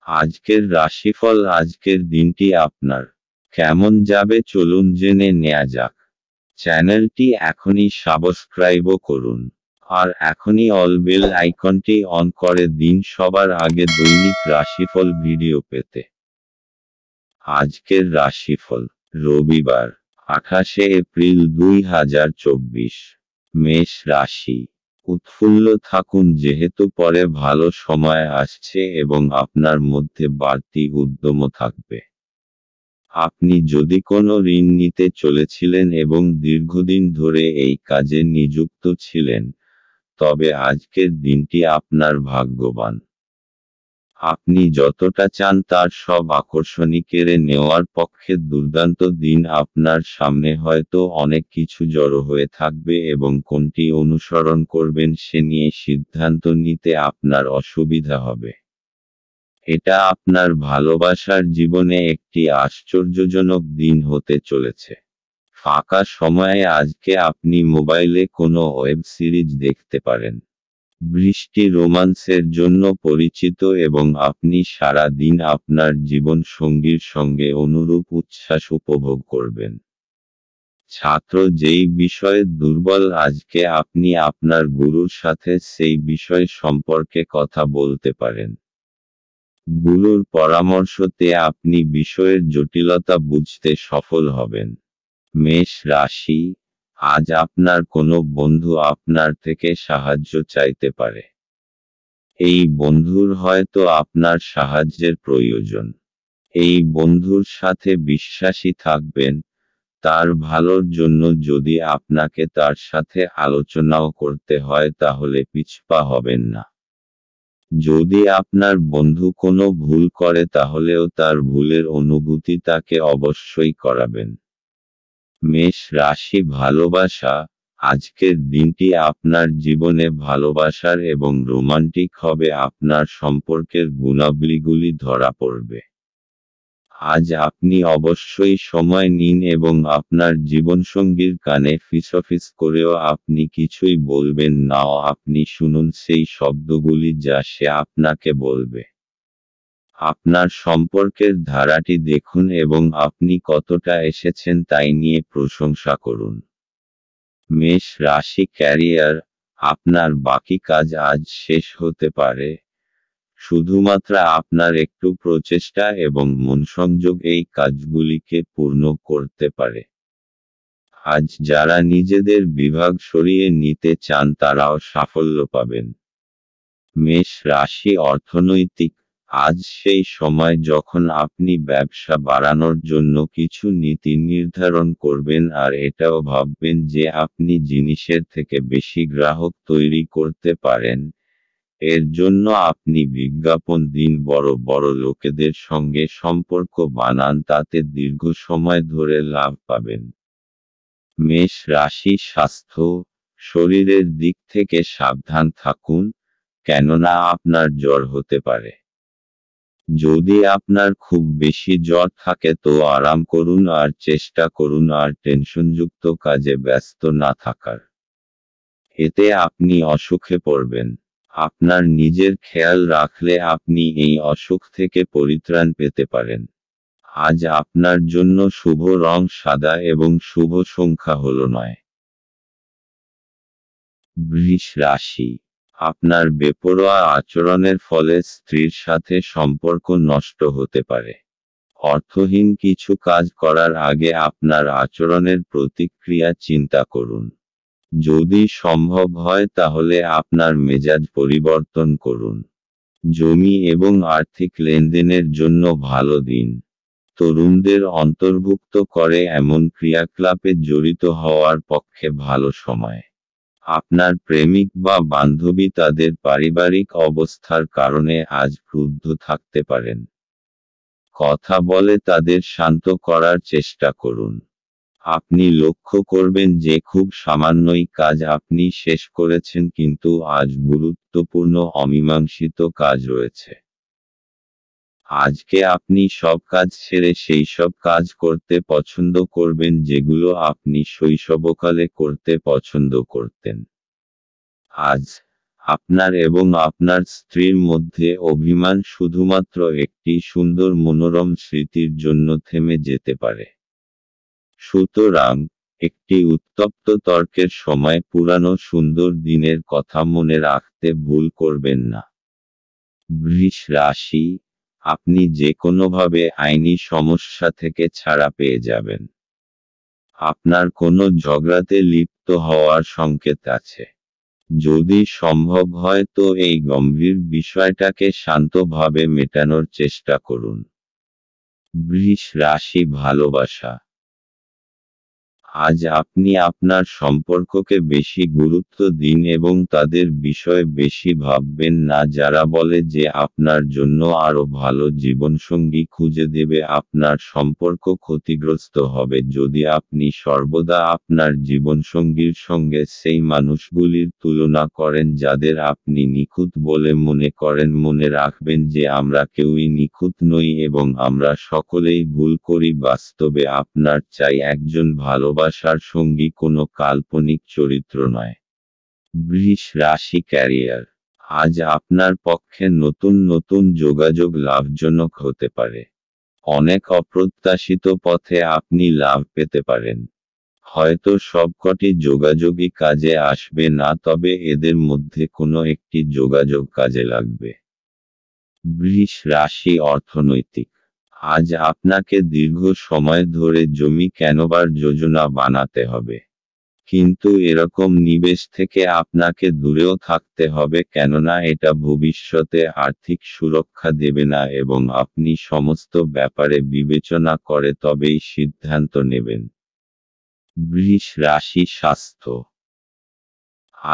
আজকের রাশিফল। আজকের দিনটি আপনার কেমন যাবে চলুন জেনে নেওয়া যাক। চ্যানেলটি এখনই সাবস্ক্রাইবও করুন, আর এখনই অল বেল আইকনটি অন করে দিন সবার আগে দৈনিক রাশিফল ভিডিও পেতে। আজকের রাশিফল রবিবার 28 এপ্রিল 2024। মেষ রাশি। উৎফুল্ল থাকুন যেহেতু পরে ভালো সময় আসছে এবং আপনার মধ্যে বাড়তি উদ্যমও থাকবে। আপনি যদি কোনো ঋণ নিতে চলেছিলেন এবং দীর্ঘদিন ধরে এই কাজে নিযুক্ত ছিলেন, তবে আজকের দিনটি আপনার ভাগ্যবান। আপনি যতটা চান তার সব আকর্ষণই কেড়ে নেওয়ার পক্ষে দুর্দান্ত দিন। আপনার সামনে হয়তো অনেক কিছু জড়ো হয়ে থাকবে এবং কোনটি অনুসরণ করবেন সে নিয়ে সিদ্ধান্ত নিতে আপনার অসুবিধা হবে। এটা আপনার ভালোবাসার জীবনে একটি আশ্চর্যজনক দিন হতে চলেছে। ফাঁকা সময়ে আজকে আপনি মোবাইলে কোনো ওয়েব সিরিজ দেখতে পারেন। বৃষ্টি রোমান্সের জন্য পরিচিত এবং আপনি সারা দিন আপনার জীবন সঙ্গীর সঙ্গে অনুরূপ উচ্ছ্বাস উপভোগ করবেন। ছাত্র যেই বিষয়ে দুর্বল আজকে আপনি আপনার গুরুর সাথে সেই বিষয় সম্পর্কে কথা বলতে পারেন। গুরুর পরামর্শতে আপনি বিষয়ের জটিলতা বুঝতে সফল হবেন। মেষ রাশি। আজ আপনার কোনো বন্ধু আপনার থেকে সাহায্য চাইতে পারে। এই বন্ধুর হয়তো আপনার সাহায্যের প্রয়োজন। এই বন্ধুর সাথে বিশ্বাসী থাকবেন, তার ভালোর জন্য। যদি আপনাকে তার সাথে আলোচনাও করতে হয় তাহলে পিছপা হবেন না। যদি আপনার বন্ধু কোনো ভুল করে তাহলেও তার ভুলের অনুভূতি তাকে অবশ্যই করাবেন। মেষ রাশি। ভালোবাসা। আজকের দিনটি আপনার জীবনে ভালোবাসার এবং রোমান্টিক হবে। আপনার সম্পর্কের গুণাবলীগুলি ধরা পড়বে। আজ আপনি অবশ্যই সময় নিন এবং আপনার জীবনসঙ্গীর কানে ফিসফিস করেও আপনি কিছুই বলবেন না। আপনি শুনুন সেই শব্দগুলি যা সে আপনাকে বলবে। আপনার সম্পর্কের ধারাটি দেখুন এবং আপনি কতটা এসেছেন তাই নিয়ে প্রশংসা করুন। মেষ রাশি। ক্যারিয়ার। আপনার বাকি কাজ আজ শেষ হতে পারে। শুধুমাত্র আপনার একটু প্রচেষ্টা এবং মনসংযোগ এই কাজগুলিকে পূর্ণ করতে পারে। আজ যারা নিজেদের বিভাগ সরিয়ে নিতে চান তারাও সাফল্য পাবেন। মেষ রাশি। অর্থনৈতিক। আজ সেই সময় যখন আপনি ব্যবসা বাড়ানোর জন্য কিছু নীতি নির্ধারণ করবেন আর এটাও ভাববেন যে আপনি জিনিসের থেকে বেশি গ্রাহক তৈরি করতে পারেন। এর জন্য আপনি বিজ্ঞাপন দিন, বড় বড় লোকেদের সঙ্গে সম্পর্ক বানান, তাতে দীর্ঘ সময় ধরে লাভ পাবেন। মেষ রাশি। স্বাস্থ্য। শরীরের দিক থেকে সাবধান থাকুন, কেননা আপনার জ্বর হতে পারে। যদি আপনার খুব বেশি জ্বর থাকে তো আরাম করুন আর চেষ্টা করুন আর টেনশনযুক্ত কাজে ব্যস্ত না থাকার। এতে আপনি অসুখে পড়বেন। আপনার নিজের খেয়াল রাখলে আপনি এই অসুখ থেকে পরিত্রাণ পেতে পারেন। আজ আপনার জন্য শুভ রং সাদা এবং শুভ সংখ্যা হলো 9। বৃষ রাশি। আপনার বেপরোয়া আচরণের ফলে স্ত্রীর সাথে সম্পর্ক নষ্ট হতে পারে। অর্থহীন কিছু কাজ করার আগে আপনার আচরণের প্রতিক্রিয়া চিন্তা করুন। যদি সম্ভব হয় তাহলে আপনার মেজাজ পরিবর্তন করুন। জমি এবং আর্থিক লেনদেনের জন্য ভালো দিন। তরুণদের অন্তর্ভুক্ত করে এমন ক্রিয়াকলাপে জড়িত হওয়ার পক্ষে ভালো সময়। আপনার প্রেমিক বা বান্ধবী তাদের পারিবারিক অবস্থার কারণে আজ ক্রুদ্ধ থাকতে পারেন। কথা বলে তাদের শান্ত করার চেষ্টা করুন। আপনি লক্ষ্য করবেন যে খুব সামান্যই কাজ আপনি শেষ করেছেন, কিন্তু আজ গুরুত্বপূর্ণ অমীমাংসিত কাজ রয়েছে। আজকে আপনি সব কাজ ছেড়ে সেই সব কাজ করতে পছন্দ করবেন যেগুলো আপনি শৈশবকালে করতে পছন্দ করতেন। আজ আপনার এবং আপনার স্ত্রীর মধ্যে অভিমান শুধুমাত্র একটি সুন্দর মনোরম স্মৃতির জন্য থেমে যেতে পারে। সুতরাং, একটি উত্তপ্ত তর্কের সময় পুরানো সুন্দর দিনের কথা মনে রাখতে ভুল করবেন না। বৃষ রাশি, আপনি যে কোনোভাবে আইনি সমস্যা থেকে ছাড়া পেয়ে যাবেন। আপনার কোনো ঝগড়াতে লিপ্ত হওয়ার সংকেত আছে। যদি সম্ভব হয় তো এই গম্ভীর বিষয়টাকে শান্তভাবে মেটানোর চেষ্টা করুন। বৃষ রাশি ভালোবাসা, আজ আপনি আপনার সম্পর্ককে বেশি গুরুত্ব দিন এবং তাদের বিষয়ে বেশি ভাববেন না যারা বলে যে আপনার জন্য আরও ভালো জীবনসঙ্গী খুঁজে দেবে। আপনার সম্পর্ক ক্ষতিগ্রস্ত হবে যদি আপনি সর্বদা আপনার জীবনসঙ্গীর সঙ্গে সেই মানুষগুলির তুলনা করেন যাদের আপনি নিখুঁত বলে মনে করেন। মনে রাখবেন যে আমরা কেউই নিখুঁত নই এবং আমরা সকলেই ভুল করি। বাস্তবে আপনার চাই একজন ভালোবাসার সঙ্গী, কোনো কাল্পনিক চরিত্র নয়। বৃষ রাশি ক্যারিয়ার, আজ আপনার পক্ষে নতুন নতুন যোগাযোগ লাভজনক হতে পারে। অনেক অপ্রত্যাশিত পথে আপনি লাভ পেতে পারেন। হয়তো সবকটি যোগাযোগই কাজে আসবে না, তবে এদের মধ্যে কোনো একটি যোগাযোগ কাজে লাগবে। বৃষ রাশি অর্থনৈতিক, আজ আপনাকে দীর্ঘ সময় ধরে জমি কেনবার যোজনা বানাতে হবে। কিন্তু এরকম নিবেশ থেকে আপনাকে দূরেও থাকতে হবে, কেননা এটা ভবিষ্যতে আর্থিক সুরক্ষা দেবে না এবং আপনি সমস্ত ব্যাপারে বিবেচনা করে তবেই সিদ্ধান্ত নেবেন। বৃষ রাশি স্বাস্থ্য,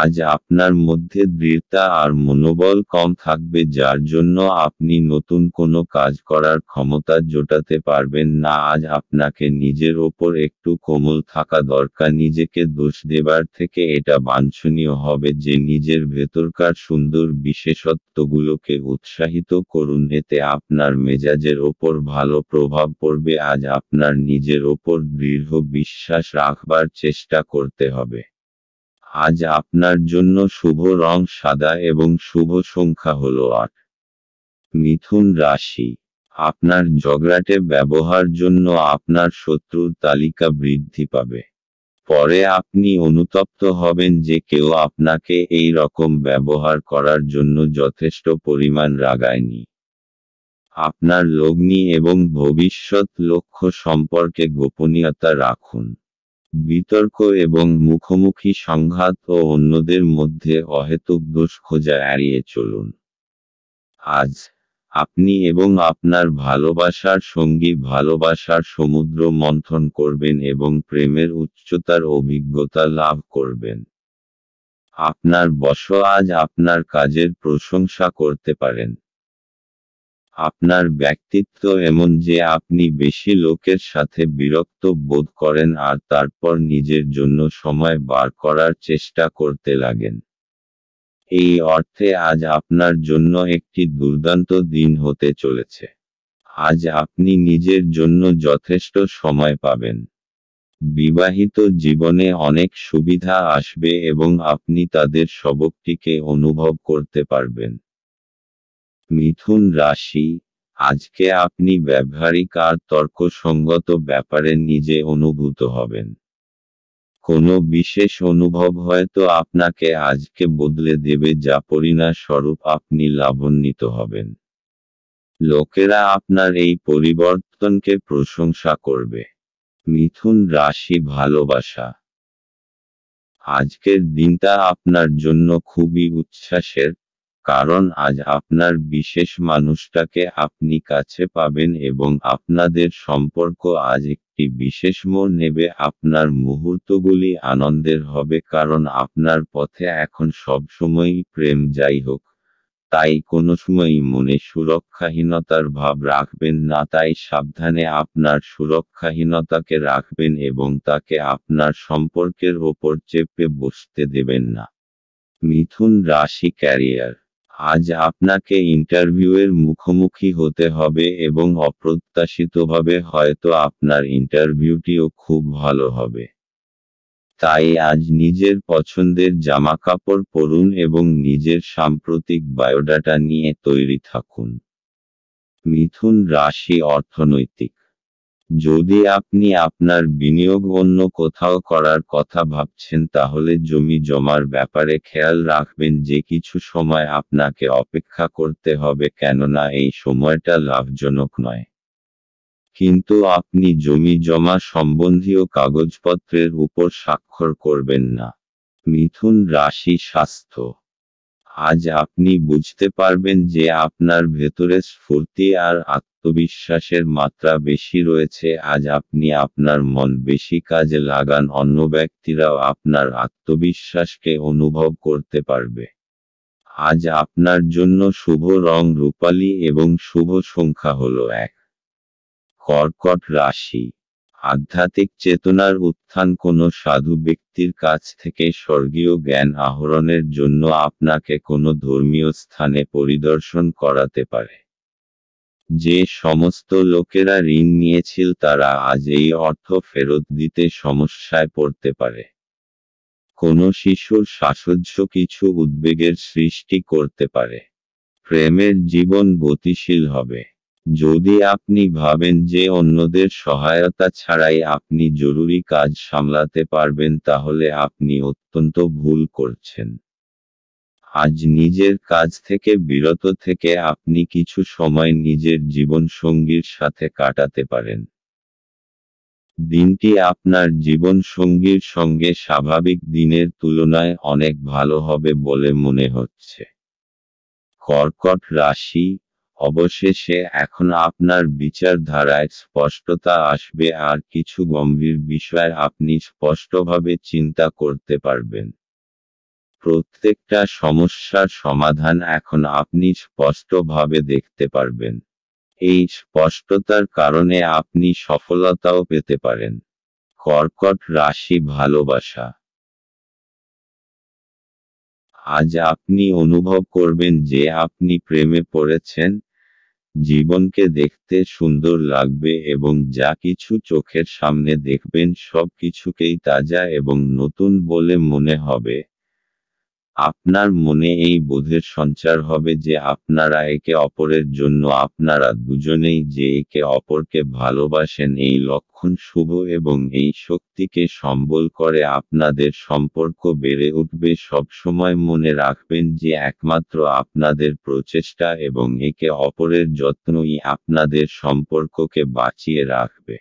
আজ আপনার মধ্যে দৃঢ়তা আর মনোবল কম থাকবে যার জন্য আপনি নতুন কোনো কাজ করার ক্ষমতা জোটাতে পারবেন না। আজ আপনাকে নিজের ওপর একটু কোমল থাকা দরকার। নিজেকে দোষ দেবার থেকে এটা বাঞ্ছনীয় হবে যে নিজের ভেতরকার সুন্দর বিশেষত্বগুলোকে উৎসাহিত করুন, এতে আপনার মেজাজের ওপর ভালো প্রভাব পড়বে। আজ আপনার নিজের ওপর দৃঢ় বিশ্বাস রাখবার চেষ্টা করতে হবে। আজ আপনার জন্য শুভ রং সাদা এবং শুভ সংখ্যা হলো 8। মিথুন রাশি, আপনার ঝগড়াটে ব্যবহার জন্য আপনার শত্রুর তালিকা বৃদ্ধি পাবে। পরে আপনি অনুতপ্ত হবেন যে কেউ আপনাকে এই রকম ব্যবহার করার জন্য যথেষ্ট পরিমাণ রাগায়নি। আপনার লগ্নি এবং ভবিষ্যৎ লক্ষ্য সম্পর্কে গোপনীয়তা রাখুন। বিতর্ক এবং মুখোমুখি সংঘাত ও অন্যদের মধ্যে অহেতুক দোষ খোঁজা এড়িয়ে চলুন। আজ আপনি এবং আপনার ভালোবাসার সঙ্গী ভালোবাসার সমুদ্র মন্থন করবেন এবং প্রেমের উচ্চতার অভিজ্ঞতা লাভ করবেন। আপনার বস আজ আপনার কাজের প্রশংসা করতে পারেন। আপনার ব্যক্তিত্ব এমন যে আপনি বেশি লোকের সাথে বিরক্ত বোধ করেন আর তারপর নিজের জন্য সময় বার করার চেষ্টা করতে লাগেন। এই অর্থে আজ আপনার জন্য একটি দুর্দান্ত দিন হতে চলেছে। আজ আপনি নিজের জন্য যথেষ্ট সময় পাবেন। বিবাহিত জীবনে অনেক সুবিধা আসবে এবং আপনি তাদের সবকটিকে অনুভব করতে পারবেন। মিথুন রাশি, আজকে আপনি ব্যবহারিক আর তর্কসঙ্গত ব্যাপারে নিজে অনুভূত হবেন। কোনো বিশেষ অনুভব হয়তো আপনাকে আজকে বদলে দেবে, যা পরিণামস্বরূপ আপনি লাভান্বিত হবেন। লোকেরা আপনার এই পরিবর্তনকে প্রশংসা করবে। মিথুন রাশি ভালোবাসা, আজকের দিনটা আপনার জন্য খুবই উচ্ছ্বাসের, কারণ আজ আপনার বিশেষ মানুষটাকে আপনি কাছে পাবেন এবং আপনাদের সম্পর্ক আজ একটি বিশেষ মোড় নেবে। আপনার মুহূর্তগুলি আনন্দের হবে কারণ আপনার পথে এখন সবসময়ই প্রেম। যাই হোক, তাই কোনো সময়ই মনে সুরক্ষাহীনতার ভাব রাখবেন না। তাই সাবধানে আপনার সুরক্ষাহীনতাকে রাখবেন এবং তাকে আপনার সম্পর্কের ওপর চেপে বসতে দেবেন না। মিথুন রাশি ক্যারিয়ার, আজ আপনাকে ইন্টারভিউয়ের মুখোমুখি হতে হবে এবং অপ্রত্যাশিতভাবে হয়তো আপনার ইন্টারভিউটিও খুব ভালো হবে। তাই আজ নিজের পছন্দের জামাকাপড় পরুন এবং নিজের সাম্প্রতিক বায়োডাটা নিয়ে তৈরি থাকুন। মিথুন রাশি অর্থনৈতিক। যদি আপনি আপনার বিনিয়োগ অন্য কোথাও করার কথা ভাবছেন তাহলে জমি জমার ব্যাপারে খেয়াল রাখবেন যে কিছু সময় আপনাকে অপেক্ষা করতে হবে, কেননা এই সময়টা লাভজনক নয়। কিন্তু আপনি জমি জমা সম্বন্ধীয় কাগজপত্রের উপর স্বাক্ষর করবেন না। মিথুন রাশি স্বাস্থ্য। আজ আপনি বুঝতে পারবেন যে আপনার ভেতরে স্ফূর্তি আর আত্মবিশ্বাসের মাত্রা বেশি রয়েছে। আজ আপনি আপনার মন বেশি কাজে লাগান, অন্য ব্যক্তিরাও আপনার আত্মবিশ্বাসকে অনুভব করতে পারবে। আজ আপনার জন্য শুভ রং রূপালী এবং শুভ সংখ্যা হলো 1। কর্কট রাশি। আধ্যাত্মিক চেতনার উত্থান কোনো সাধু ব্যক্তির কাছ থেকে স্বর্গীয় জ্ঞান আহরণের জন্য আপনাকে কোনো ধর্মীয় স্থানে পরিদর্শন করাতে পারে। যে সমস্ত লোকেরা ঋণ নিয়েছিল তারা আজ এই অর্থ ফেরত দিতে সমস্যায় পড়তে পারে। কোনো শিশুর সাহচর্য কিছু উদ্বেগের সৃষ্টি করতে পারে। প্রেমের জীবন গতিশীল হবে। যদি আপনি ভাবেন যে অন্যদের সহায়তা ছাড়াই আপনি জরুরি কাজ সামলাতে পারবেন তাহলে আপনি অত্যন্ত ভুল করছেন। আজ নিজের কাজ থেকে বিরত থেকে আপনি কিছু সময় নিজের জীবনসঙ্গীর সাথে কাটাতে পারেন। দিনটি আপনার জীবনসঙ্গীর সঙ্গে স্বাভাবিক দিনের তুলনায় অনেক ভালো হবে বলে মনে হচ্ছে। কর্কট রাশি। অবশেষে এখন আপনার বিচারধারায় স্পষ্টতা আসবে আর কিছু গম্ভীর বিষয় আপনি স্পষ্টভাবে চিন্তা করতে পারবেন। প্রত্যেকটা সমস্যার সমাধান এখন আপনি স্পষ্টভাবে দেখতে পারবেন। এই স্পষ্টতার কারণে আপনি সফলতাও পেতে পারেন। কর্কট রাশি ভালোবাসা। আজ আপনি অনুভব করবেন যে আপনি প্রেমে পড়েছেন। জীবনকে দেখতে সুন্দর লাগবে এবং যা কিছু চোখের সামনে দেখবেন সব কিছুকেই তাজা এবং নতুন বলে মনে হবে। আপনার মনে এই বোধের সঞ্চার হবে যে আপনারা একে অপরের জন্য আপনারা দুজনেই যে একে অপরকে ভালোবাসেন। এই লক্ষণ শুভ এবং এই শক্তিকে সম্বল করে আপনাদের সম্পর্ক বেড়ে উঠবে। সবসময় মনে রাখবেন যে একমাত্র আপনাদের প্রচেষ্টা এবং একে অপরের যত্নই আপনাদের সম্পর্ককে বাঁচিয়ে রাখবে।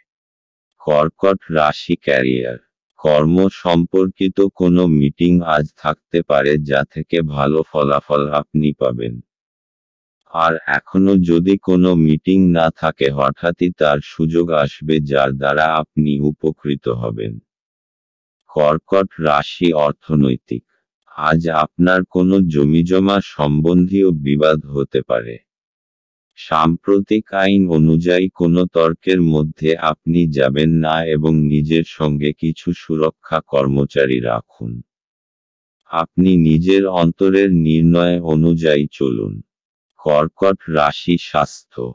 কর্কট রাশি ক্যারিয়ার। কর্ম সম্পর্কিত কোনো মিটিং আজ থাকতে পারে যা থেকে ভালো ফলাফল আপনি পাবেন। আর এখনো যদি কোনো মিটিং না থাকে হঠাৎই তার সুযোগ আসবে যার দ্বারা আপনি উপকৃত হবেন। কর্কট রাশি অর্থনৈতিক। আজ আপনার কোনো জমিজমা সম্বন্ধীয় বিবাদ হতে পারে। সাম্প্রতিক আইন অনুযায়ী কোনো তর্কের মধ্যে আপনি যাবেন না এবং নিজের সঙ্গে কিছু সুরক্ষা কর্মচারী রাখুন। আপনি নিজের অন্তরের নির্ণয় অনুযায়ী চলুন। কর্কট রাশি স্বাস্থ্য।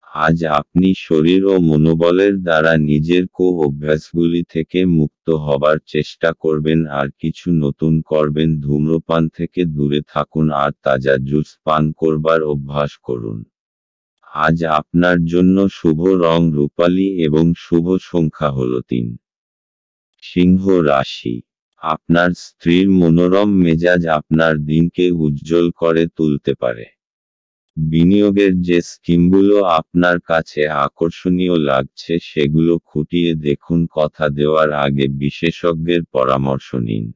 আজ আপনি শরীর ও মনোবলের দ্বারা নিজের অভ্যাসগুলি থেকে মুক্ত হবার চেষ্টা করবেন আর কিছু নতুন করবেন। ধূম্রপান থেকে দূরে থাকুন আর তাজা জুস পান করবার অভ্যাস করুন। আজ আপনার জন্য শুভ রং রূপালী এবং শুভ সংখ্যা হলো 3। সিংহ রাশি। আপনার স্ত্রীর মনোরম মেজাজ আপনার দিনকে উজ্জ্বল করে তুলতে পারে। বিনিয়োগের যে স্কিমগুলো আপনার কাছে আকর্ষণীয় লাগছে সেগুলো খুঁটিয়ে দেখুন। কথা দেওয়ার আগে বিশেষজ্ঞের পরামর্শ নিন।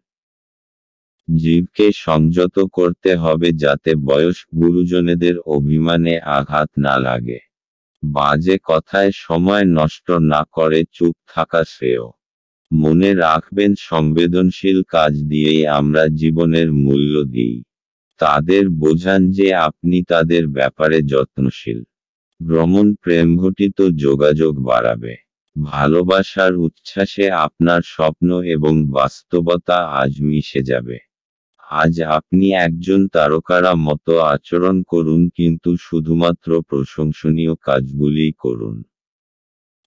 জীবকে সংযত করতে হবে যাতে বয়স্ক গুরুজনেদের অভিমানে আঘাত না লাগে। বাজে কথায় সময় নষ্ট না করে চুপ থাকা শ্রেয়। মনে রাখবেন সংবেদনশীল কাজ দিয়েই আমরা জীবনের মূল্য দিই। তাদের বোঝান যে আপনি তাদের ব্যাপারে যত্নশীল। ভ্রমণ প্রেমঘটিত যোগাযোগ বাড়াবে। ভালোবাসার উচ্ছ্বাসে আপনার স্বপ্ন এবং বাস্তবতা আজ মিশে যাবে। আজ আপনি একজন তারকারা মতো আচরণ করুন কিন্তু শুধুমাত্র প্রশংসনীয় কাজগুলিই করুন।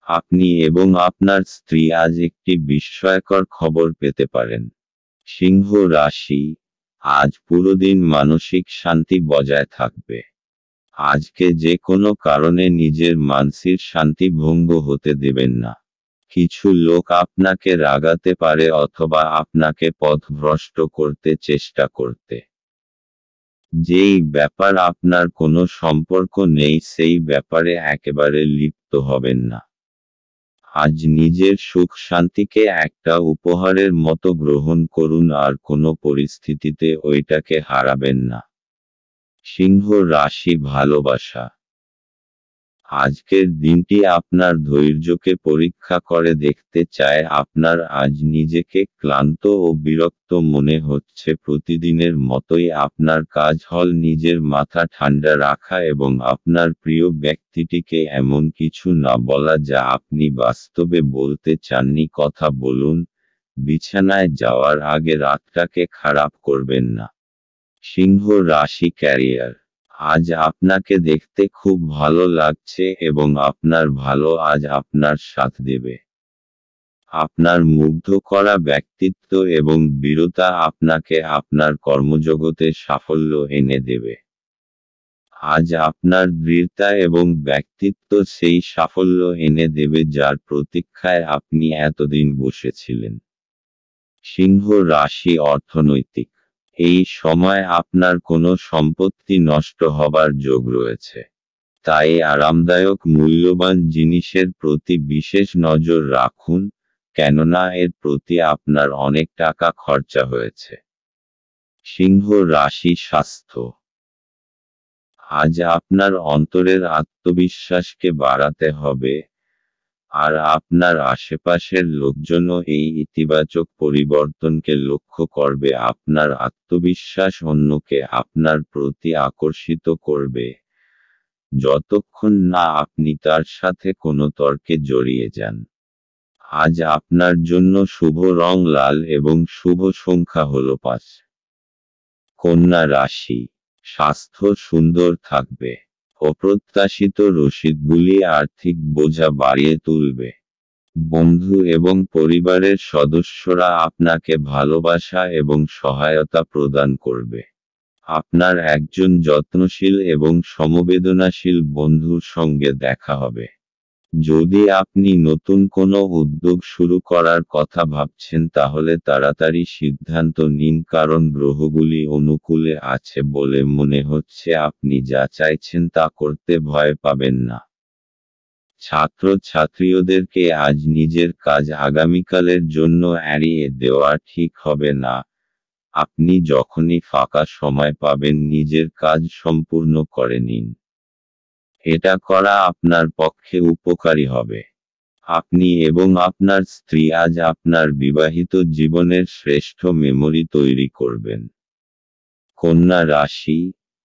আপনি এবং আপনার স্ত্রী আজ একটি বিস্ময়কর খবর পেতে পারেন। সিংহ রাশি, আজ পুরো দিন মানসিক শান্তি বজায় থাকবে। আজকে যে কোনো কারণে নিজের মানসিক শান্তি ভঙ্গ হতে দেবেন না। কিছু লোক আপনাকে রাগাতে পারে অথবা আপনাকে পথভ্রষ্ট করতে চেষ্টা করতে। যেই ব্যাপার আপনার কোনো সম্পর্ক নেই সেই ব্যাপারে একেবারে লিপ্ত হবেন না। আজ নিজের সুখ শান্তিকে একটা উপহারের মতো গ্রহণ করুন আর কোনো পরিস্থিতিতে ওইটাকে হারাবেন না। সিংহ রাশি, ভালোবাসা। আজকের দিনটি আপনার ধৈর্যকে পরীক্ষা করে দেখতে চায়। আপনার আজ নিজেকে ক্লান্ত ও বিরক্ত মনে হচ্ছে। প্রতিদিনের মতোই আপনার কাজ হল নিজের মাথা ঠান্ডা রাখা এবং আপনার প্রিয় ব্যক্তিটিকে এমন কিছু না বলা যা আপনি বাস্তবে বলতে চাননি। কথা বলুন, বিছানায় যাওয়ার আগে রাতটাকে খারাপ করবেন না। সিংহ রাশি, ক্যারিয়ার। আজ আপনাকে দেখতে খুব ভালো লাগছে এবং আপনার ভালো আজ আপনার সাথ দেবে। আপনার মুগ্ধ করা ব্যক্তিত্ব এবং বীরতা আপনাকে আপনার কর্মজগতে সাফল্য এনে দেবে। আজ আপনার দৃঢ়তা এবং ব্যক্তিত্ব সেই সাফল্য এনে দেবে যার প্রতীক্ষায় আপনি এতদিন বসেছিলেন। সিংহ রাশি, অর্থনৈতিক। এই সময় আপনার কোনো সম্পত্তি নষ্ট হবার যোগ রয়েছে। তাই আরামদায়ক মূল্যবান জিনিসের প্রতি বিশেষ নজর রাখুন, কেননা এর প্রতি আপনার অনেক টাকা খরচা হয়েছে। সিংহ রাশি, স্বাস্থ্য। আজ আপনার অন্তরের আত্মবিশ্বাসকে বাড়াতে হবে, আর আপনার আশেপাশের লোকজনও এই ইতিবাচক পরিবর্তনকে লক্ষ্য করবে। আপনার আত্মবিশ্বাস অন্যকে আপনার প্রতি আকর্ষিত করবে, যতক্ষণ না আপনি তার সাথে কোনো তর্কে জড়িয়ে যান। আজ আপনার জন্য শুভ রং লাল এবং শুভ সংখ্যা হল 5। কন্যা রাশি, স্বাস্থ্য সুন্দর থাকবে। অপ্রত্যাশিত রসিদগুলি আর্থিক বোঝা বাড়িয়ে তুলবে। বন্ধু এবং পরিবারের সদস্যরা আপনাকে ভালোবাসা এবং সহায়তা প্রদান করবে। আপনার একজন যত্নশীল এবং সমবেদনাশীল বন্ধুর সঙ্গে দেখা হবে। যদি আপনি নতুন কোনো উদ্যোগ শুরু করার কথা ভাবছেন তাহলে তাড়াতাড়ি সিদ্ধান্ত নিন, কারণ গ্রহগুলি অনুকূলে আছে বলে মনে হচ্ছে। আপনি যা চাইছেন তা করতে ভয় পাবেন না। ছাত্রছাত্রীদেরকে আজ নিজের কাজ আগামীকালের জন্য এড়িয়ে দেওয়া ঠিক হবে না। আপনি যখনই ফাঁকা সময় পাবেন নিজের কাজ সম্পূর্ণ করে নিন। এটা করা আপনার পক্ষে উপকারী হবে। আপনি এবং আপনার স্ত্রী আজ আপনার বিবাহিত জীবনের শ্রেষ্ঠ মেমরি তৈরি করবেন। কন্যা রাশি,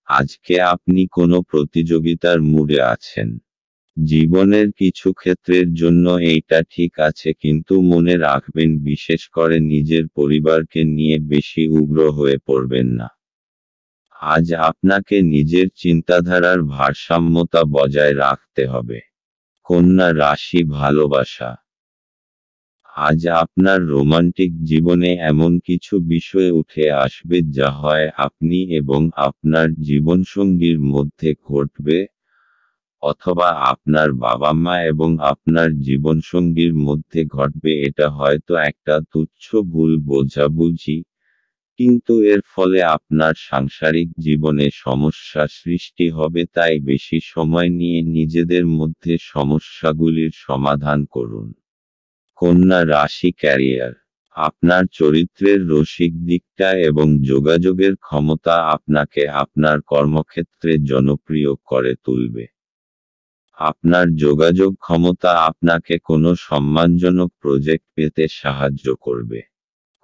আজকে আপনি কোনো প্রতিযোগিতার মুডে আছেন। জীবনের কিছু ক্ষেত্রের জন্য এইটা ঠিক আছে, কিন্তু মনে রাখবেন বিশেষ করে নিজের পরিবারকে নিয়ে বেশি উগ্র হয়ে পড়বেন না। আজ আপনাকে নিজের চিন্তাধারার ভারসাম্যতা বজায় রাখতে হবে। কন্যা রাশি, ভালোবাসা। আজ আপনার রোমান্টিক জীবনে এমন কিছু বিষয় উঠে আসবে যা হয় আপনি এবং আপনার জীবনসঙ্গীর মধ্যে ঘটবে, অথবা আপনার বাবা মা এবং আপনার জীবনসঙ্গীর মধ্যে ঘটবে। এটা হয়তো একটা তুচ্ছ ভুল বোঝাবুঝি, কিন্তু এর ফলে আপনার সাংসারিক জীবনে সমস্যা সৃষ্টি হবে। তাই বেশি সময় নিয়ে নিজেদের মধ্যে সমস্যাগুলির সমাধান করুন। কন্যা রাশি, ক্যারিয়ার। আপনার চরিত্রের রসিক দিকটা এবং যোগাযোগের ক্ষমতা আপনাকে আপনার কর্মক্ষেত্রে জনপ্রিয় করে তুলবে। আপনার যোগাযোগ ক্ষমতা আপনাকে কোনো সম্মানজনক প্রজেক্ট পেতে সাহায্য করবে।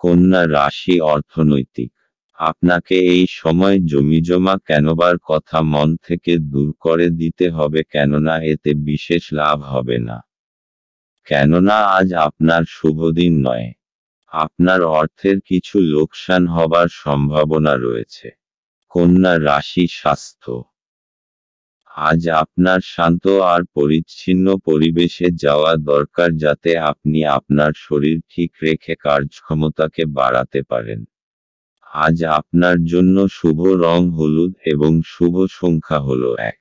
কন্যা রাশি, অর্থনৈতিক। আপনাকে এই সময় জমিজমা কেনবার কথা মন থেকে দূর করে দিতে হবে, কেননা এতে বিশেষ লাভ হবে না। কেননা আজ আপনার শুভদিন নয়। আপনার অর্থের কিছু লোকসান হবার সম্ভাবনা রয়েছে। কন্যা রাশি, স্বাস্থ্য। আজ আপনার শান্ত আর পরিচ্ছন্ন পরিবেশে যাওয়া দরকার যাতে আপনি আপনার শরীর ঠিক রেখে কার্যক্ষমতাকে বাড়াতে পারেন। আজ আপনার জন্য শুভ রং হলুদ এবং শুভ সংখ্যা হলো 1।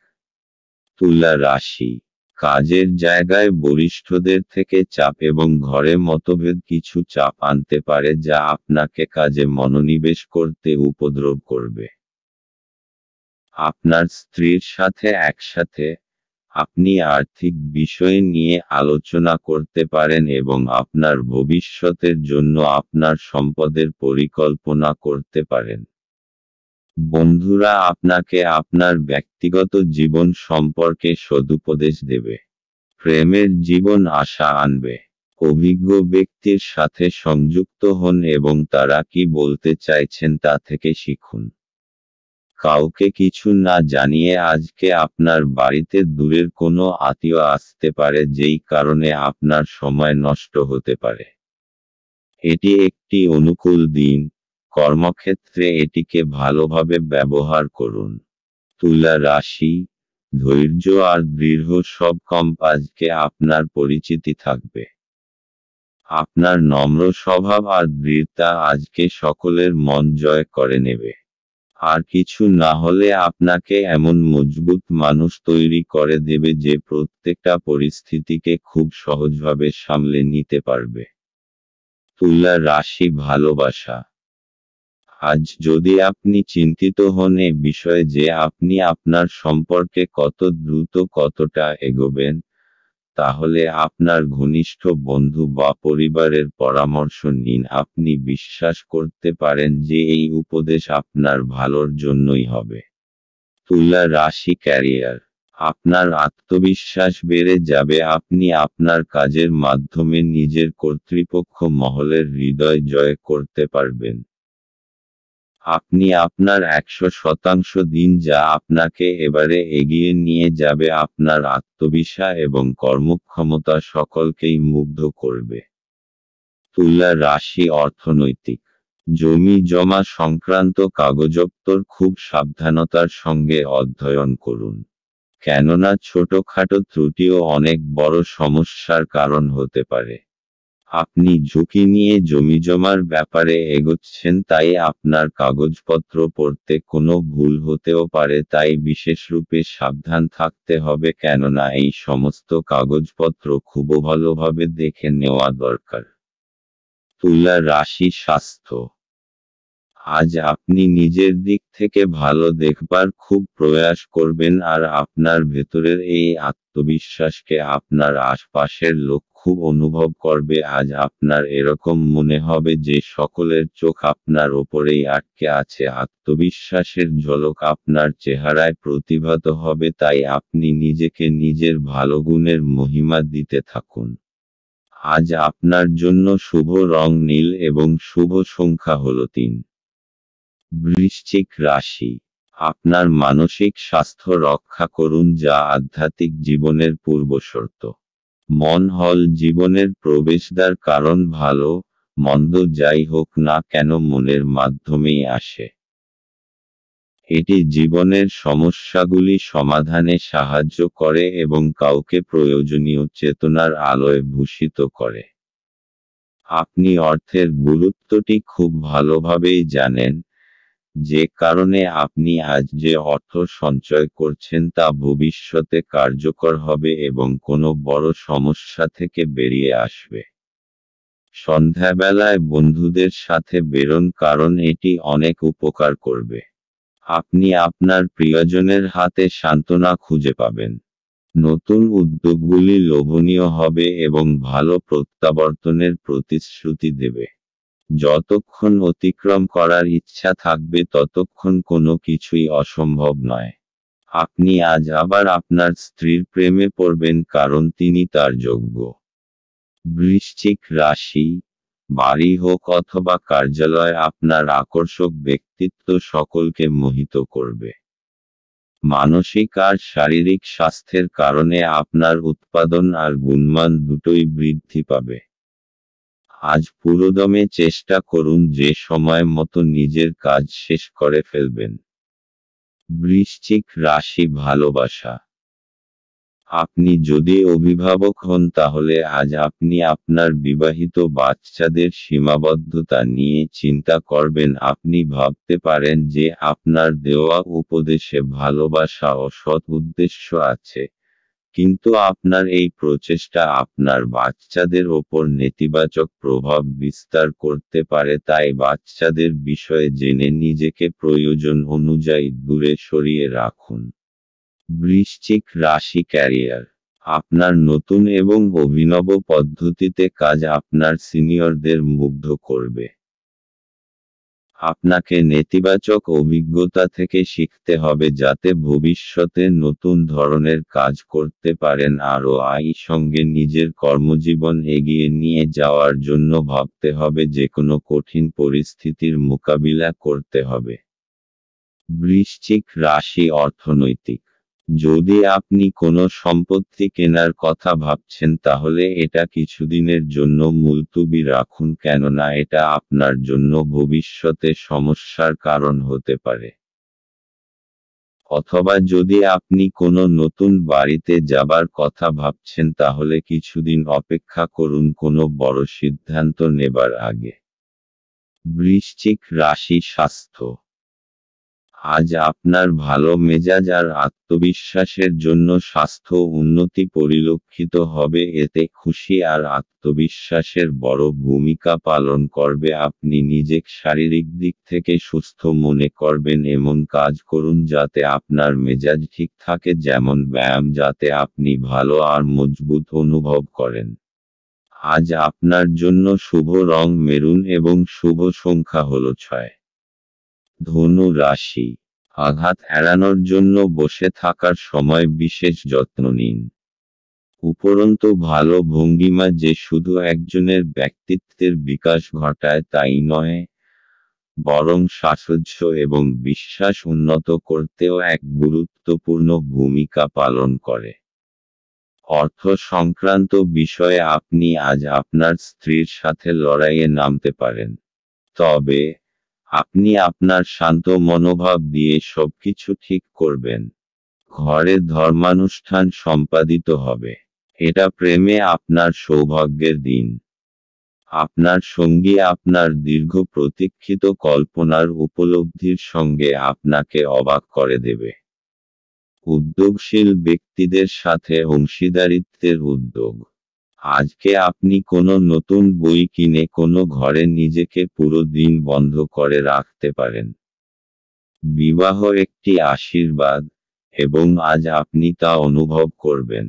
তুলা রাশি, কাজের জায়গায় বরিষ্ঠদের থেকে চাপ এবং ঘরে মতভেদ কিছু চাপ আনতে পারে যা আপনাকে কাজে মনোনিবেশ করতে উপদ্রব করবে। আপনার স্ত্রীর সাথে একসাথে আপনি আর্থিক বিষয় নিয়ে আলোচনা করতে পারেন এবং আপনার ভবিষ্যতের জন্য আপনার সম্পদের পরিকল্পনা করতে পারেন। বন্ধুরা আপনাকে আপনার ব্যক্তিগত জীবন সম্পর্কে সদুপদেশ দেবে। প্রেমের জীবন আশা আনবে। অভিজ্ঞ ব্যক্তির সাথে সংযুক্ত হন এবং তারা কি বলতে চাইছেন তা থেকে শিখুন। কাউকে কিছু না জানিয়ে আজকে আপনার বাড়িতে দূরের কোনো আত্মীয় আসতে পারে যেই কারণে আপনার সময় নষ্ট হতে পারে। এটি একটি অনুকূল দিন, কর্মক্ষেত্রে এটিকে ভালোভাবে ব্যবহার করুন। তুলা রাশি, ধৈর্য আর দৃঢ় সব আজকে আপনার পরিচিতি থাকবে। আপনার নম্র স্বভাব আর দৃঢ়তা আজকে সকলের মন জয় করে নেবে। আর কিছু না হলে আপনাকে এমন মজবুত মানুষ তৈরি করে দেবে যে প্রত্যেকটা পরিস্থিতিকে খুব সহজভাবে সামলে নিতে পারবে। তুলা রাশি, ভালোবাসা। আজ যদি আপনি চিন্তিত হন এ বিষয়ে যে আপনি আপনার সম্পর্কে কত দ্রুত কতটা এগোবেন, তাহলে আপনার ঘনিষ্ঠ বন্ধু বা পরিবারের পরামর্শ নিন। আপনি বিশ্বাস করতে পারেন যে এই উপদেশ আপনার ভালোর জন্যই হবে। তুলা রাশি, ক্যারিয়ার। আপনার আত্মবিশ্বাস বেড়ে যাবে। আপনি আপনার কাজের মাধ্যমে নিজের কর্তৃপক্ষ মহলের হৃদয় জয় করতে পারবেন। আপনি আপনার 100% দিন যা আপনাকে এবারে এগিয়ে নিয়ে যাবে। আপনার আত্মবিশ্বাস এবং কর্মক্ষমতা সকলকেই মুগ্ধ করবে। তুলা রাশি, অর্থনৈতিক। জমি জমা সংক্রান্ত কাগজপত্র খুব সাবধানতার সঙ্গে অধ্যয়ন করুন। কেননা ছোটখাটো ত্রুটিও অনেক বড় সমস্যার কারণ হতে পারে। আপনি ঝুঁকি নিয়ে জমিজমার ব্যাপারে এগোচ্ছেন, তাই আপনার কাগজপত্র পড়তে কোনো ভুল হতেও পারে, তাই বিশেষরূপে সাবধান থাকতে হবে। কেননা এই সমস্ত কাগজপত্র খুব ভালোভাবে দেখে নেওয়া দরকার। তুলা রাশি, স্বাস্থ্য। আজ আপনি নিজের দিক থেকে ভালো দেখবার খুব প্রয়াস করবেন আর আপনার ভেতরের এই আত্মবিশ্বাসকে আপনার আশপাশের লোক খুব অনুভব করবে। আজ আপনার এরকম মনে হবে যে সকলের চোখ আপনার ওপরেই আটকে আছে। আত্মবিশ্বাসের ঝলক আপনার চেহারায় প্রতিভাত হবে, তাই আপনি নিজেকে নিজের ভালো গুণের মহিমা দিতে থাকুন। আজ আপনার জন্য শুভ রং নীল এবং শুভ সংখ্যা হলো 3। বৃশ্চিক রাশি, আপনার মানসিক স্বাস্থ্য রক্ষা করুন যা আধ্যাত্মিক জীবনের পূর্বশর্ত। মন হল জীবনের প্রবেশদ্বার, কারণ ভালো মন্দ যাই হোক না কেন মনের মাধ্যমেই আসে। এটি জীবনের সমস্যাগুলি সমাধানে সাহায্য করে এবং কাউকে প্রয়োজনীয় চেতনার আলোয় ভূষিত করে। আপনি অর্থের গুরুত্বটি খুব ভালোভাবেই জানেন, যে কারণে আপনি আজ যে অর্থ সঞ্চয় করছেন তা ভবিষ্যতে কার্যকর হবে এবং কোনো বড় সমস্যা থেকে বেরিয়ে আসবে। সন্ধ্যাবেলায় বন্ধুদের সাথে বেরোন, কারণ এটি অনেক উপকার করবে। আপনি আপনার প্রিয়জনের হাতে সান্ত্বনা খুঁজে পাবেন। নতুন উদ্যোগগুলি লোভনীয় হবে এবং ভালো প্রত্যাবর্তনের প্রতিশ্রুতি দেবে। যতক্ষণ অতিক্রম করার ইচ্ছা থাকবে ততক্ষণ কোনো কিছুই অসম্ভব নয়। আপনি আজ আবার আপনার স্ত্রীর প্রেমে পড়বেন, কারণ তিনি তার যোগ্য। বৃশ্চিক রাশি, বাড়ি হোক অথবা কার্যালয়, আপনার আকর্ষক ব্যক্তিত্ব সকলকে মোহিত করবে। মানসিক আর শারীরিক স্বাস্থ্যের কারণে আপনার উৎপাদন আর গুণমান দুটোই বৃদ্ধি পাবে। আজ পুরোদমে চেষ্টা করুন যে সময় মতো নিজের কাজ শেষ করে ফেলবেন। বৃশ্চিক রাশি ভালোবাসা। আপনি যদি অভিভাবক হন তাহলে আজ আপনি আপনার বিবাহিত বাচ্চাদের সীমাবদ্ধতা নিয়ে চিন্তা করবেন। আপনি ভাবতে পারেন যে আপনার দেওয়া উপদেশে ভালোবাসা ও সৎ উদ্দেশ্য আছে, কিন্তু আপনার এই প্রচেষ্টা আপনার বাচ্চাদের ওপর নেতিবাচক প্রভাব বিস্তার করতে পারে। তাই বাচ্চাদের বিষয়ে জেনে নিজেকে প্রয়োজন অনুযায়ী দূরে সরিয়ে রাখুন। বৃশ্চিক রাশি ক্যারিয়ার। আপনার নতুন এবং অভিনব পদ্ধতিতে কাজ আপনার সিনিয়রদের মুগ্ধ করবে। আপনাকে নেতিবাচক অভিজ্ঞতা থেকে শিখতে হবে যাতে ভবিষ্যতে নতুন ধরনের কাজ করতে পারেন। আরও সঙ্গে নিজের কর্মজীবন এগিয়ে নিয়ে যাওয়ার জন্য ভাবতে হবে, যে কোনো কঠিন পরিস্থিতির মোকাবিলা করতে হবে। বৃশ্চিক রাশি অর্থনৈতিক। যদি আপনি কোনো সম্পত্তি কেনার কথা ভাবছেন তাহলে এটা কিছুদিনের জন্য মুলতুবি রাখুন, কেননা এটা আপনার জন্য ভবিষ্যতে সমস্যার কারণ হতে পারে। অথবা যদি আপনি কোনো নতুন বাড়িতে যাবার কথা ভাবছেন তাহলে কিছুদিন অপেক্ষা করুন কোনো বড় সিদ্ধান্ত নেবার আগে। বৃশ্চিক রাশি স্বাস্থ্য। আজ আপনার ভালো মেজাজ আর আত্মবিশ্বাসের জন্য স্বাস্থ্য উন্নতি পরিলক্ষিত হবে। এতে খুশি আর আত্মবিশ্বাসের বড় ভূমিকা পালন করবে। আপনি নিজেকে শারীরিক দিক থেকে সুস্থ মনে করবেন। এমন কাজ করুন যাতে আপনার মেজাজ ঠিক থাকে, যেমন ব্যায়াম, যাতে আপনি ভালো আর মজবুত অনুভব করেন। আজ আপনার জন্য শুভ রং মেরুন এবং শুভ সংখ্যা হলো 6। ধনু রাশি। আঘাত এড়ানোর জন্য বসে থাকার সময় বিশেষ যত্ন নিন। উপরন্তু ভালো ভঙ্গিমা যে শুধু একজনের ব্যক্তিত্বের বিকাশ ঘটায় তাই নয়, বরং সাহস এবং বিশ্বাস উন্নত করতেও এক গুরুত্বপূর্ণ ভূমিকা পালন করে। অর্থ সংক্রান্ত বিষয়ে আপনি আজ আপনার স্ত্রীর সাথে লড়াইয়ে নামতে পারেন, তবে আপনি আপনার শান্ত মনোভাব দিয়ে সবকিছু ঠিক করবেন। ঘরে ধর্মানুষ্ঠান সম্পাদিত হবে। এটা প্রেমে আপনার সৌভাগ্যের দিন। আপনার সঙ্গী আপনার দীর্ঘ প্রতীক্ষিত কল্পনার উপলব্ধির সঙ্গে আপনাকে অবাক করে দেবে। উদ্যোগশীল ব্যক্তিদের সাথে অংশীদারিত্বের উদ্যোগ। আজকে আপনি কোনো নতুন বই কিনে কোনো ঘরে নিজেকে পুরো দিন বন্ধ করে রাখতে পারেন। বিবাহ একটি আশীর্বাদ, এবং আজ আপনি তা অনুভব করবেন।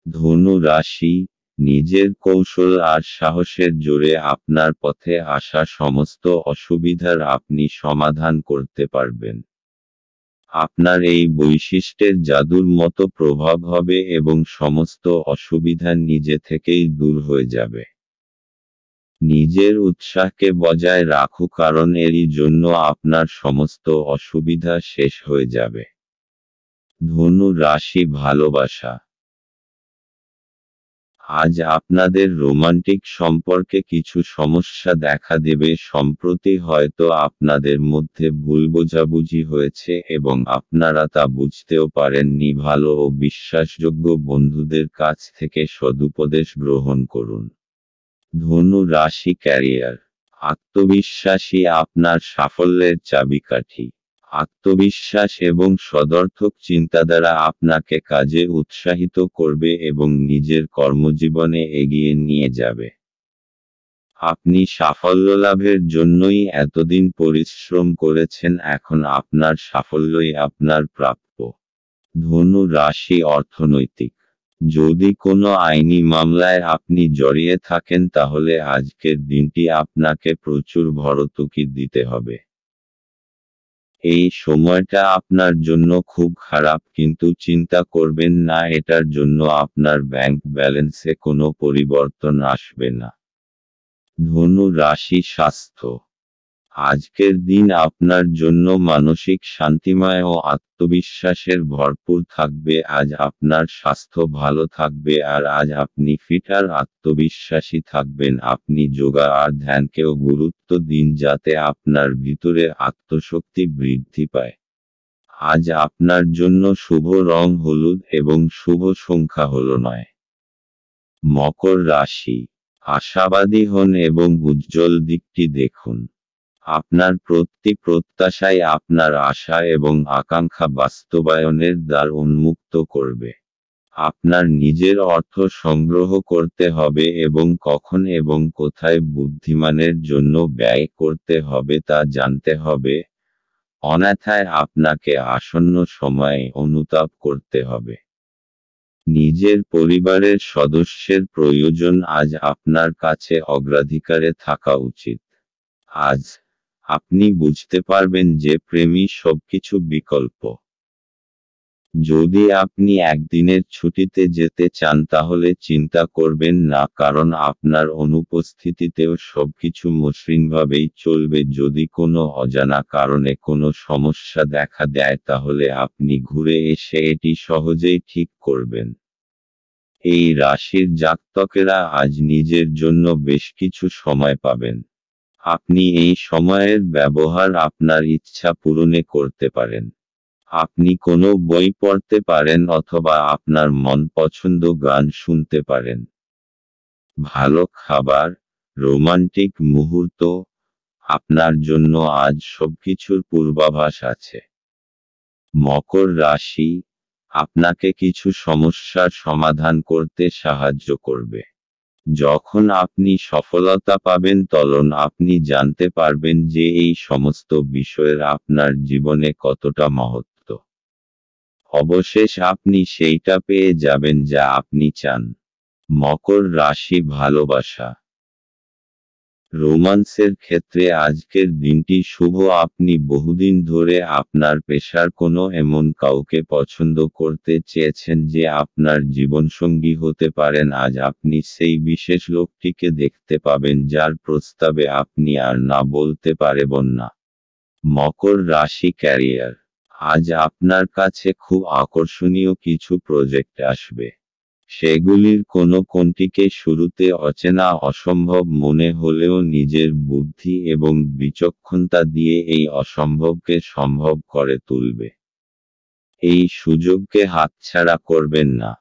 ধনু রাশি। নিজের কৌশল আর সাহসের জোরে আপনার পথে আসা সমস্ত অসুবিধার আপনি সমাধান করতে পারবেন। আপনার এই বৈশিষ্ট্যের জাদুর মতো প্রভাব হবে এবং সমস্ত অসুবিধা নিজে থেকেই দূর হয়ে যাবে। নিজের উৎসাহকে বজায় রাখুন, কারণ এরই জন্য আপনার সমস্ত অসুবিধা শেষ হয়ে যাবে। ধনু রাশি ভালোবাসা। আজ আপনাদের রোমান্টিক সম্পর্কে কিছু সমস্যা দেখা দেবে। সম্প্রতি হয়তো আপনাদের মধ্যে ভুল বোঝাবুঝি হয়েছে এবং আপনারা তা বুঝতেও পারেননি। ভালো ও বিশ্বাসযোগ্য বন্ধুদের কাছ থেকে সদুপদেশ গ্রহণ করুন। ধনু রাশি ক্যারিয়ার। আত্মবিশ্বাসী আপনার সাফল্যের চাবিকাঠি। আত্মবিশ্বাস এবং সদর্থক চিন্তাধারা আপনাকে কাজে উৎসাহিত করবে এবং নিজের কর্মজীবনে এগিয়ে নিয়ে যাবে। আপনি সাফল্য লাভের জন্যই এতদিন পরিশ্রম করেছেন, এখন আপনার সাফল্যই আপনার প্রাপ্য। ধনু রাশি অর্থনৈতিক। যদি কোনো আইনি মামলায় আপনি জড়িয়ে থাকেন তাহলে আজকের দিনটি আপনাকে প্রচুর ভর্তুকি দিতে হবে। এই সময়টা আপনার জন্য খুব খারাপ, কিন্তু চিন্তা করবেন না, এটার জন্য আপনার ব্যাংক ব্যালেন্সে কোনো পরিবর্তন আসবে না। ধনু রাশি স্বাস্থ্য। আজকের দিন আপনার জন্য মানসিক শান্তিময় ও আত্মবিশ্বাসের ভরপুর থাকবে। আজ আপনার স্বাস্থ্য ভালো থাকবে আর আজ আপনি ফিট আর আত্মবিশ্বাসী থাকবেন। আপনি যোগা আর ধ্যানকেও গুরুত্ব দিন যাতে আপনার ভিতরে আত্মশক্তি বৃদ্ধি পায়। আজ আপনার জন্য শুভ রং হলুদ এবং শুভ সংখ্যা হল 9। মকর রাশি, আশাবাদী হন এবং উজ্জ্বল দিকটি দেখুন। আপনার প্রতি প্রত্যাশাই আপনার আশা এবং আকাঙ্ক্ষা বাস্তবায়নের দ্বার উন্মুক্ত করবে। আপনার নিজের অর্থ সংগ্রহ করতে হবে এবং কখন এবং কোথায় বুদ্ধিমানের জন্য ব্যয় করতে হবে তা জানতে হবে, অন্যথায় আপনাকে আসন্ন সময়ে অনুতাপ করতে হবে। নিজের পরিবারের সদস্যের প্রয়োজন আজ আপনার কাছে অগ্রাধিকারে থাকা উচিত। আজ আপনি বুঝতে পারবেন যে প্রেমই সবকিছু বিকল্প। যদি আপনি একদিনের ছুটিতে যেতে চান তাহলে চিন্তা করবেন না, কারণ আপনার অনুপস্থিতিতেও সবকিছু মসৃণভাবেই চলবে। যদি কোনো অজানা কারণে কোনো সমস্যা দেখা দেয় তাহলে আপনি ঘুরে এসে এটি সহজেই ঠিক করবেন। এই রাশির জাতকেরা আজ নিজের জন্য বেশ কিছু সময় পাবেন। আপনি এই সময়ের ব্যবহার আপনার ইচ্ছা পূরণে করতে পারেন। আপনি কোনো বই পড়তে পারেন অথবা আপনার মন পছন্দ গান শুনতে পারেন। ভালো খাবার, রোমান্টিক মুহূর্ত, আপনার জন্য আজ সবকিছুর পূর্বাভাস আছে। মকর রাশি, আপনাকে কিছু সমস্যার সমাধান করতে সাহায্য করবে। যখন আপনি সফলতা পাবেন তখন আপনি জানতে পারবেন যে এই সমস্ত বিষয়ের আপনার জীবনে কতটা মহত্ব। অবশেষ আপনি সেইটা পেয়ে যাবেন যা আপনি চান। মকর রাশি, ভালোবাসা, রোমান্সের ক্ষেত্রে আজকের দিনটি শুভ। আপনি বহুদিন ধরে আপনার পেশার কোনো এমন কাউকে পছন্দ করতে চেয়েছেন যে আপনার জীবনসঙ্গী হতে পারেন। আজ আপনি সেই বিশেষ লোকটিকে দেখতে পাবেন যার প্রস্তাবে আপনি আর না বলতে পারবেন না। মকর রাশি, ক্যারিয়ার, আজ আপনার কাছে খুব আকর্ষণীয় কিছু প্রজেক্ট আসবে। সেগুলির কোনটিকে শুরুতে অচেনা অসম্ভব মনে হলেও নিজের বুদ্ধি এবং বিচক্ষণতা দিয়ে এই অসম্ভবকে সম্ভব করে তুলবে। এই সুযোগকে হাতছাড়া করবেন না।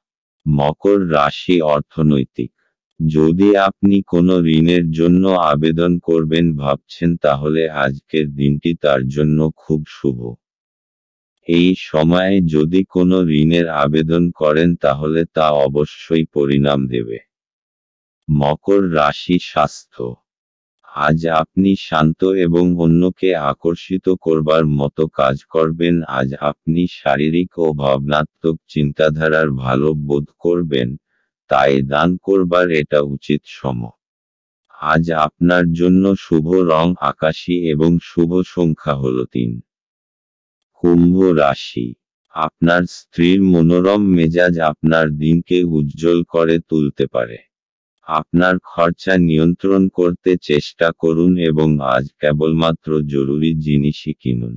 মকর রাশি, অর্থনৈতিক, যদি আপনি কোনো ঋণের জন্য আবেদন করবেন ভাবছেন তাহলে আজকের দিনটি তার জন্য খুব শুভ। এই সময়ে যদি কোনো ঋণের আবেদন করেন তাহলে তা অবশ্যই পরিণাম দেবে। মকর রাশি, স্বাস্থ্য, আজ আপনি শান্ত এবং অন্যকে আকর্ষিত করবার মতো কাজ করবেন। আজ আপনি শারীরিক ও ভাবনাত্মক চিন্তাধারার ভালো বোধ করবেন, তাই দান করবার এটা উচিত সময়। আজ আপনার জন্য শুভ রং আকাশী এবং শুভ সংখ্যা হল 3। কুম্ভ রাশি, আপনার স্ত্রীর মনোরম মেজাজ আপনার দিনকে উজ্জ্বল করে তুলতে পারে। আপনার খরচা নিয়ন্ত্রণ করতে চেষ্টা করুন এবং আজ কেবলমাত্র জরুরি জিনিসই কিনুন।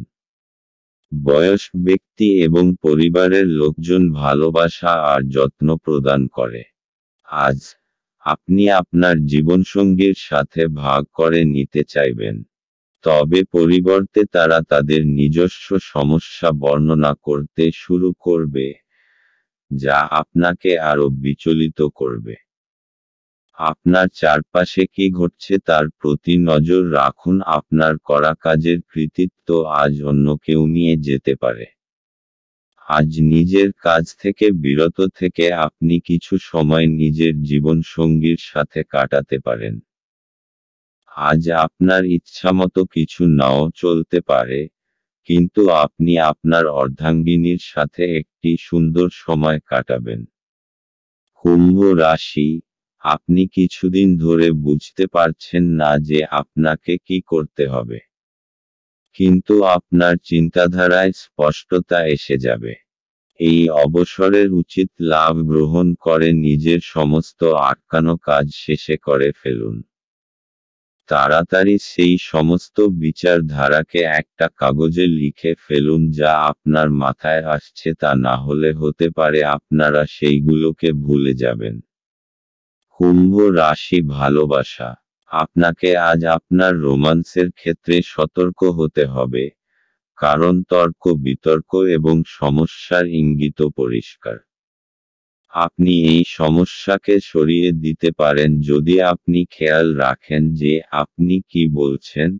বয়স্ক ব্যক্তি এবং পরিবারের লোকজন ভালোবাসা আর যত্ন প্রদান করে। আজ আপনি আপনার জীবনসঙ্গীর সাথে ভাগ করে নিতে চাইবেন, তবে পরিবর্তে তারা তাদের নিজস্ব সমস্যা বর্ণনা করতে শুরু করবে, যা আপনাকে আরও বিচলিত করবে। আপনার চারপাশে কি ঘটছে তার প্রতি নজর রাখুন। আপনার করা কাজের কৃতিত্ব আজ অন্য কেউ নিয়ে যেতে পারে। আজ নিজের কাজ থেকে বিরত থেকে আপনি কিছু সময় নিজের জীবনসঙ্গীর সাথে কাটাতে পারেন। আজ আপনার ইচ্ছামতো কিছু নাও চলতে পারে, কিন্তু আপনি আপনার অর্ধাঙ্গিনীর সাথে একটি সুন্দর সময় কাটাবেন। কুম্ভ রাশি, আপনি কিছুদিন ধরে বুঝতে পারছেন না যে আপনাকে কি করতে হবে, কিন্তু আপনার চিন্তাধারায় স্পষ্টতা এসে যাবে। এই অবসরের উচিত লাভ গ্রহণ করে নিজের সমস্ত আটকানো কাজ শেষে করে ফেলুন। তাড়াতাড়ি সেই সমস্ত বিচারধারাকে একটা কাগজে লিখে ফেলুন যা আপনার মাথায় আসছে, তা না হলে হতে পারে আপনারা সেইগুলোকে ভুলে যাবেন। কুম্ভ রাশি, ভালোবাসা, আপনাকে আজ আপনার রোমান্সের ক্ষেত্রে সতর্ক হতে হবে, কারণ তর্ক বিতর্ক এবং সমস্যার ইঙ্গিত পরিষ্কার। আপনি এই সমস্যাকে সরিয়ে দিতে পারেন যদি আপনি খেয়াল রাখেন যে আপনি কি বলছেন,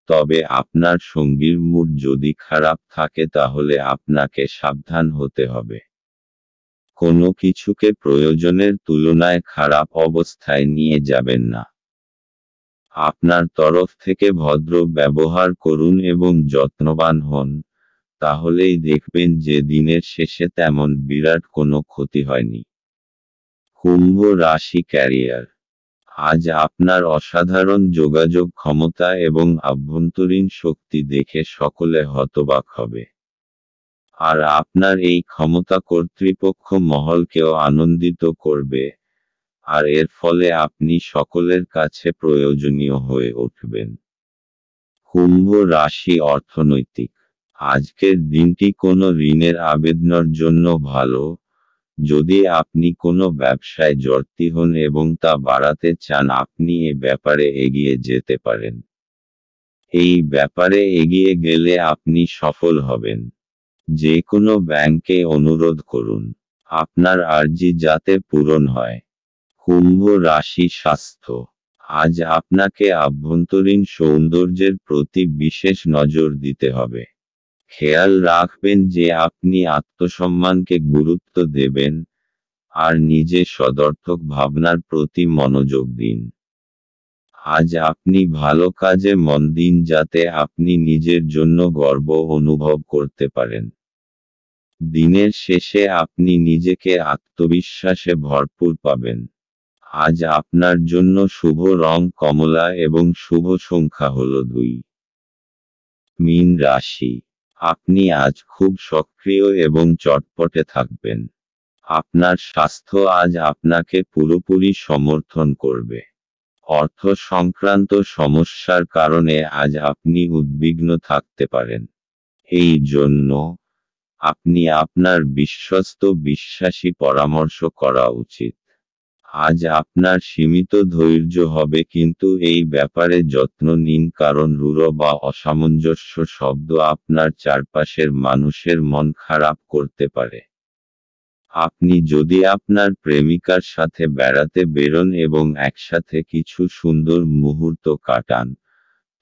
তবে আপনার সঙ্গীর মুড যদি খারাপ থাকে তাহলে আপনাকে সাবধান হতে হবে। কোনো কিছুকে প্রয়োজনের তুলনায় খারাপ অবস্থায় নিয়ে যাবেন না। আপনার তরফ থেকে ভদ্র ব্যবহার করুন এবং যত্নবান হন, তাহলেই দেখবেন যে দিনের শেষে তেমন বিরাট কোনো ক্ষতি হয়নি। কুম্ভ রাশি ক্যারিয়ার। আজ আপনার অসাধারণ যোগাযোগ ক্ষমতা এবং আভ্যন্তরীণ শক্তি দেখে সকলে হতবাক হবে। আর আপনার এই ক্ষমতা কর্তৃপক্ষ মহলকেও আনন্দিত করবে, আর এর ফলে আপনি সকলের কাছে প্রয়োজনীয় হয়ে উঠবেন। কুম্ভ রাশি অর্থনৈতিক। আজকের দিনটি কোনো ঋণের আবেদনের জন্য ভালো, যদি আপনি কোনো ব্যবসায় জড়িত হন এবং তা বাড়াতে চান আপনি এ ব্যাপারে এগিয়ে যেতে পারেন। এই ব্যাপারে এগিয়ে গেলে আপনি সফল হবেন। যে কোনো ব্যাংকে অনুরোধ করুন, আপনার আর্জি যাতে পূরণ হয়। কুম্ভ রাশি স্বাস্থ্য। আজ আপনাকে আভ্যন্তরীণ সৌন্দর্যের প্রতি বিশেষ নজর দিতে হবে। খেয়াল রাখবেন যে আপনি আত্মসম্মানকে গুরুত্ব দেবেন, আর নিজের সদর্থক ভাবনার প্রতি মনোযোগ দিন। আজ আপনি ভালো কাজে মন দিন যাতে আপনি নিজের জন্য গর্ব অনুভব করতে পারেন। দিনের শেষে আপনি নিজেকে আত্মবিশ্বাসে ভরপুর পাবেন। আজ আপনার জন্য শুভ রং কমলা এবং শুভ সংখ্যা হল 2। মীন রাশি। আপনি আজ খুব সক্রিয় এবং চটপটে থাকবেন। আপনার স্বাস্থ্য আজ আপনাকে পুরোপুরি সমর্থন করবে। অর্থ সংক্রান্ত সমস্যার কারণে আজ আপনি উদ্বিগ্ন থাকতে পারেন। এই জন্য আপনি আপনার বিশ্বস্ত বিশ্বাসী পরামর্শ করা উচিত। আজ আপনার সীমিত ধৈর্য হবে কিন্তু এই ব্যাপারে যত্ন নিন কারণ রূঢ় বা অসামঞ্জস্য শব্দ আপনার চারপাশের মানুষের মন খারাপ করতে পারে। আপনি যদি আপনার প্রেমিকার সাথে বেড়াতে বেরোন এবং একসাথে কিছু সুন্দর মুহূর্ত কাটান,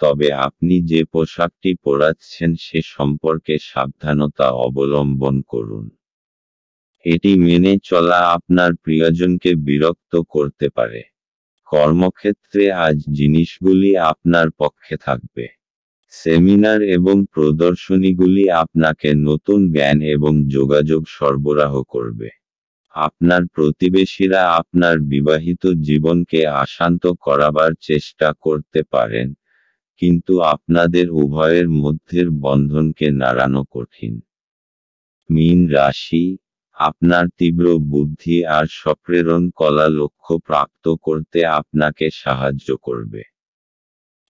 তবে আপনি যে পোশাকটি পরাচ্ছেন সে সম্পর্কে সাবধানতা অবলম্বন করুন। এটি মেনে চলা আপনার প্রিয়জনকে বিরক্ত করতে পারে। কর্মক্ষেত্রে আজ জিনিসগুলি আপনার পক্ষে থাকবে। সেমিনার এবং প্রদর্শনীগুলি আপনাকে নতুন জ্ঞান এবং যোগাযোগ সরবরাহ করবে। আপনার প্রতিবেশীরা আপনার বিবাহিত জীবনকে অশান্ত করাবার চেষ্টা করতে পারেন, কিন্তু আপনাদের উভয়ের মধ্যের বন্ধনকে নাড়ানো কঠিন। মীন রাশি। আপনার তীব্র বুদ্ধি আর সপ্রেরণ কলা লক্ষ্য প্রাপ্ত করতে আপনাকে সাহায্য করবে।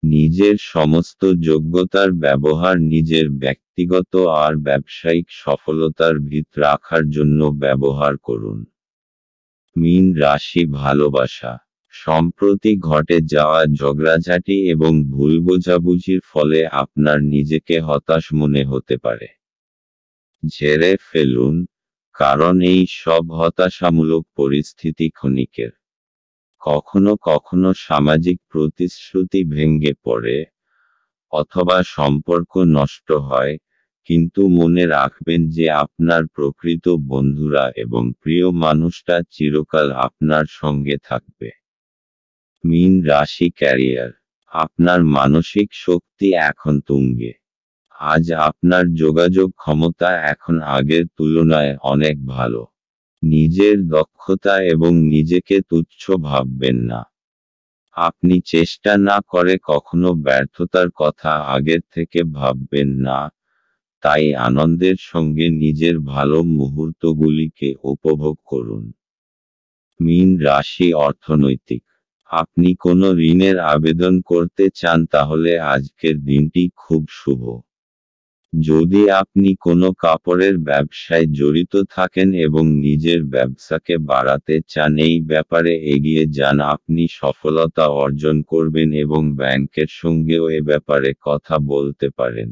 নিজের সমস্ত যোগ্যতার ব্যবহার নিজের ব্যক্তিগত আর ব্যবসায়িক সফলতার ভিত রাখার জন্য ব্যবহার করুন। মীন রাশি ভালোবাসা। সম্প্রতি ঘটে যাওয়া ঝগড়াঝাটি এবং ভুল বোঝাবুঝির ফলে আপনার নিজেকে হতাশ মনে হতে পারে। ঝেড়ে ফেলুন, কারণ এই সব হতাশামূলক পরিস্থিতি ক্ষণিকের। কখনো কখনো সামাজিক প্রতিশ্রুতি ভেঙে পড়ে, অথবা সম্পর্ক নষ্ট হয়, কিন্তু মনে রাখবেন যে আপনার প্রকৃত বন্ধুরা এবং প্রিয় মানুষটা চিরকাল আপনার সঙ্গে থাকবে। মীন রাশি ক্যারিয়ার। আপনার মানসিক শক্তি এখন তুঙ্গে। আজ আপনার যোগাযোগ ক্ষমতা এখন আগের তুলনায় অনেক ভালো। নিজের দক্ষতা এবং নিজেকে তুচ্ছ ভাববেন না। আপনি চেষ্টা না করে কখনো ব্যর্থতার কথা আগের থেকে ভাববেন না, তাই আনন্দের সঙ্গে নিজের ভালো মুহূর্তগুলিকে উপভোগ করুন। মীন রাশি অর্থনৈতিক। আপনি কোনো ঋণের আবেদন করতে চান তাহলে আজকের দিনটি খুব শুভ। যদি আপনি কোনো কাপড়ের ব্যবসায় জড়িত থাকেন এবং নিজের ব্যবসাকে বাড়াতে চান এই ব্যাপারে এগিয়ে যান আপনি সফলতা অর্জন করবেন এবং ব্যাংকের সঙ্গেও এ ব্যাপারে কথা বলতে পারেন।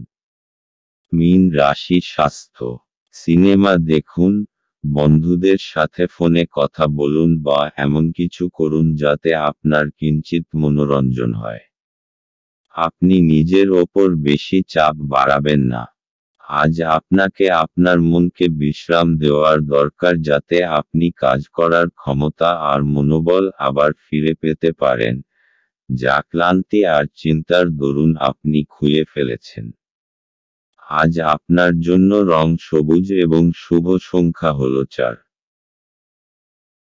মীন রাশি স্বাস্থ্য, সিনেমা দেখুন, বন্ধুদের সাথে ফোনে কথা বলুন বা এমন কিছু করুন যাতে আপনার কিঞ্চিৎ মনোরঞ্জন হয়। আপনি নিজের ওপর বেশি চাপ বাড়াবেন না। আজ আপনাকে আপনার মনকে বিশ্রাম দেওয়ার দরকার যাতে আপনি কাজ করার ক্ষমতা আর মনোবল আবার ফিরে পেতে পারেন, যা ক্লান্তি আর চিন্তার দরুন আপনি খুইয়ে ফেলেছেন। আজ আপনার জন্য রং সবুজ এবং শুভ সংখ্যা হল 4।